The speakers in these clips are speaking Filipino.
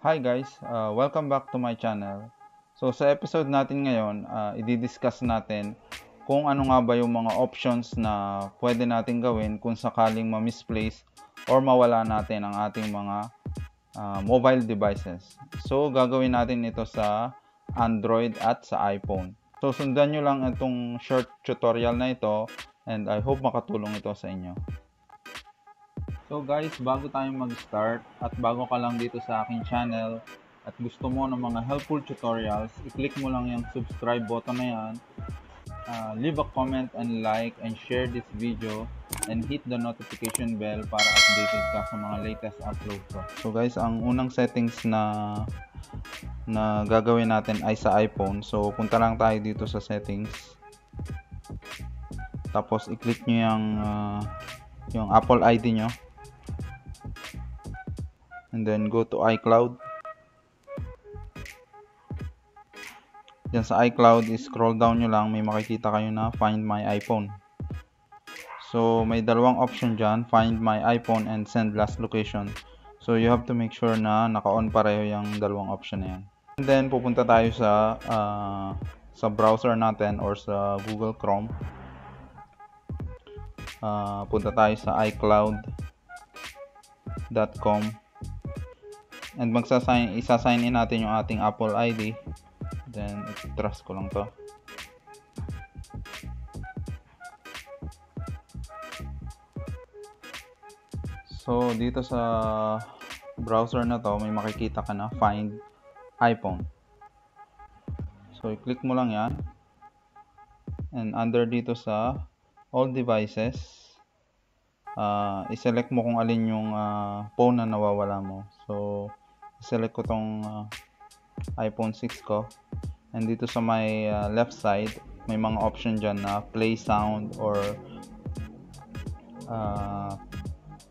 Hi guys, welcome back to my channel. So sa episode natin ngayon, i-discuss natin kung ano nga ba yung mga options na pwede natin gawin kung sakaling ma-misplace or mawala natin ang ating mga mobile devices. So gagawin natin ito sa Android at sa iPhone. So sundan nyo lang itong short tutorial na ito and I hope makatulong ito sa inyo. So guys, bago tayo mag-start at bago ka lang dito sa aking channel at gusto mo ng mga helpful tutorials, i-click mo lang yung subscribe button na yan, leave a comment and like and share this video and hit the notification bell para updated ka sa mga latest upload ko. So guys, ang unang settings na gagawin natin ay sa iPhone. So punta lang tayo dito sa settings. Tapos i-click nyo yung Apple ID nyo. And then go to iCloud. Diyan sa iCloud, scroll down nyo lang, may makikita kayo na Find My iPhone. So may dalawang option dyan, Find My iPhone and Send Last Location. So you have to make sure na naka-on pareho yung dalawang option na yan. And then pupunta tayo sa browser natin or sa Google Chrome. Punta tayo sa iCloud.com. And isa-sign in natin yung ating Apple ID. Then, trust ko lang to. So, dito sa browser na to, may makikita ka na Find iPhone. So, i-click mo lang yan. And under dito sa All Devices, i-select mo kung alin yung phone na nawawala mo. So, select ko tong iPhone 6 ko, and dito sa my left side may mga option dyan na play sound or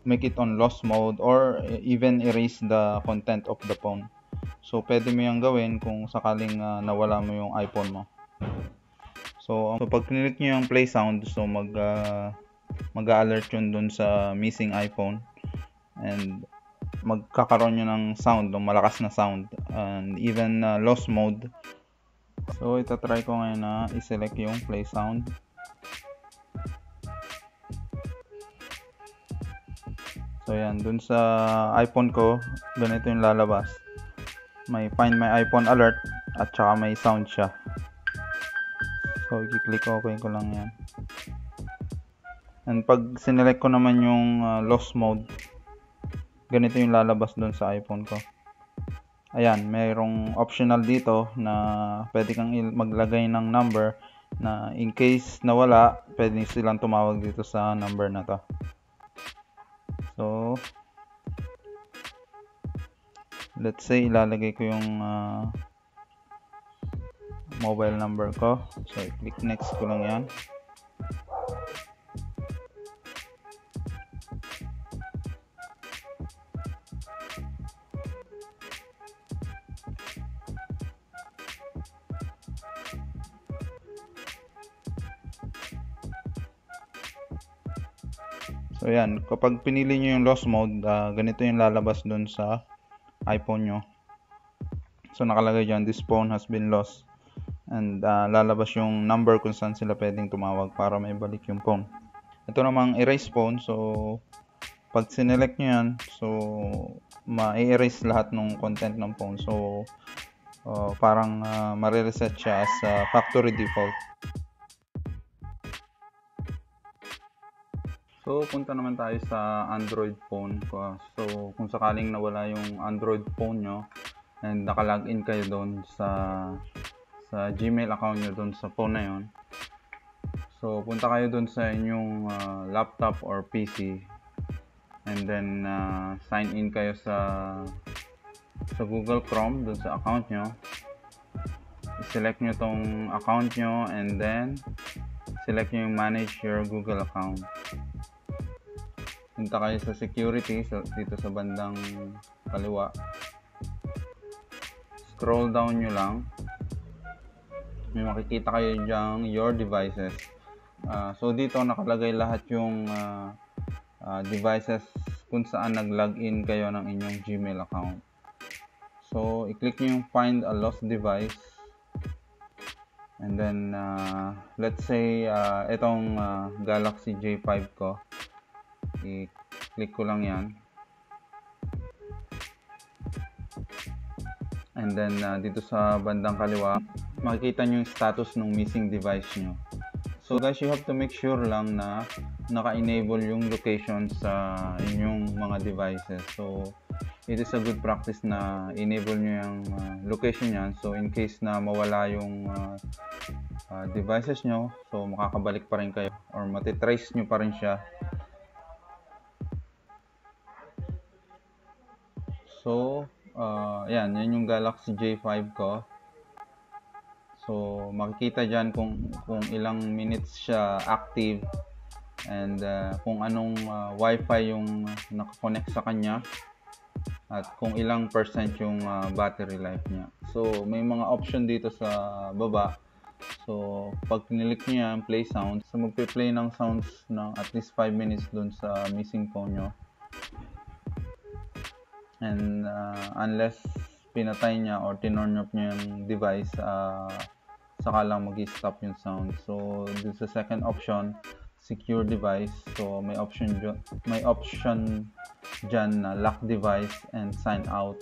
make it on lost mode or even erase the content of the phone. So pwede mo yung gawin kung sakaling nawala mo yung iPhone mo. So pag click nyo yung play sound, so mag-alert yun dun sa missing iPhone and magkakaroon nyo ng sound, ng malakas na sound and even lost mode. So itatry ko ngayon na i-select yung play sound. So yan, dun sa iPhone ko, ganito yung lalabas. May Find My iPhone alert at saka may sound siya. So i-click okay ko lang yan. And pag sinelect ko naman yung lost mode, ganito yung lalabas doon sa iPhone ko. Ayan, mayroong optional dito na pwede kang maglagay ng number na in case nawala, pwede silang tumawag dito sa number na to. So, let's say ilalagay ko yung mobile number ko. So, i-click next ko lang yan. So yan, kapag pinili nyo yung lost mode, ganito yung lalabas dun sa iPhone nyo. So nakalagay dyan, this phone has been lost. And lalabas yung number kung saan sila pwedeng tumawag para maibalik yung phone. Ito namang erase phone, so pag sinelect nyo yan, so ma-erase lahat ng content ng phone. So parang ma-reset siya as factory default. So, punta naman tayo sa Android phone ko. So, kung sakaling nawala yung Android phone nyo and nakalagin kayo doon sa Gmail account nyo doon sa phone na yon. So, punta kayo doon sa inyong laptop or PC and then sign in kayo sa Google Chrome doon sa account nyo. I-select nyo tong account nyo and then select nyo yung manage your Google account. Punta kayo sa security dito sa bandang kaliwa. Scroll down nyo lang. May makikita kayo dyan your devices. So dito nakalagay lahat yung devices kung saan nag-login kayo ng inyong Gmail account. So, i-click nyo yung find a lost device. And then, let's say, itong Galaxy J5 ko. I-click ko lang yan. And then, dito sa bandang kaliwa, makikita nyo yung status ng missing device nyo. So guys, you have to make sure lang na naka-enable yung location sa inyong mga devices. So, it is a good practice na enable nyo yung location yan. So, in case na mawala yung devices nyo, so makakabalik pa rin kayo or matitrace nyo pa rin siya. So, yan yung Galaxy J5 ko. So, makikita dyan kung ilang minutes siya active and kung anong Wi-Fi yung nakakonect sa kanya at kung ilang percent yung battery life niya. So, may mga option dito sa baba. So, pag kinilik nyo yan, play sounds. So, magpe-play ng sounds ng at least 5 minutes dun sa missing phone nyo. And unless pinatay niya or tinorn off niya yung device, saka lang mag-stop yung sound. So, this is the second option, secure device. So, may option dyan na lock device and sign out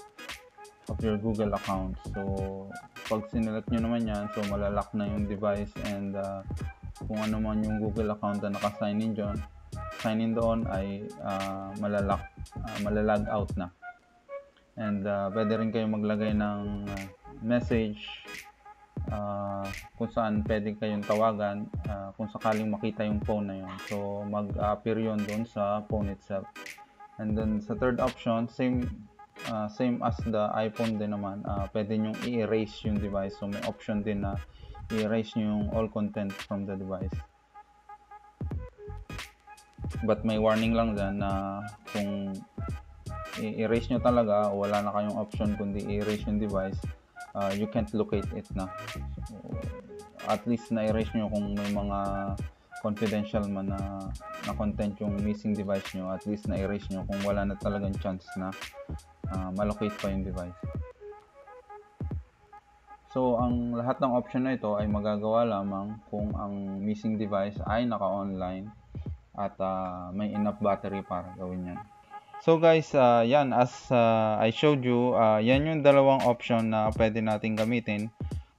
of your Google account. So, pag sinelect nyo naman yan, so malalock na yung device and kung ano man yung Google account na naka-sign in doon ay malalog out na. And pwede rin kayo maglagay ng message kung saan pwede kayong tawagan kung sakaling makita yung phone na yun. So, mag-appear yun doon sa phone itself. And then, sa third option, same as the iPhone din naman, pwede nyong i-erase yung device. So, may option din na i-erase nyo yung all content from the device. But may warning lang dyan na kung i-erase nyo talaga, wala na kayong option kundi i-erase yung device, you can't locate it na. So, at least na-erase nyo kung may mga confidential man na content yung missing device nyo, at least na-erase nyo kung wala na talagang chance na malocate pa yung device. So, ang lahat ng option na ito ay magagawa lamang kung ang missing device ay naka-online at may enough battery para gawin yan. So guys, yan, as I showed you, yan yung dalawang option na pwede natin gamitin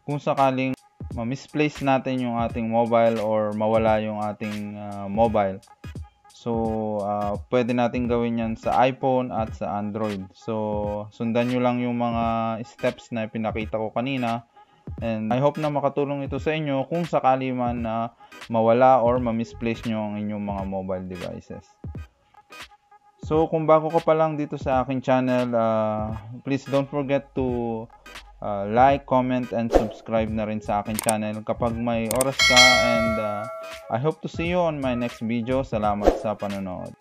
kung sakaling ma-misplace natin yung ating mobile or mawala yung ating mobile. So, pwede natin gawin yan sa iPhone at sa Android. So, sundan nyo lang yung mga steps na pinakita ko kanina. And I hope na makatulong ito sa inyo kung sakali man na mawala or ma-misplace nyo ang inyong mga mobile devices. So, kung bago ka pa lang dito sa aking channel, please don't forget to like, comment, and subscribe na rin sa aking channel kapag may oras ka. And I hope to see you on my next video. Salamat sa panonood.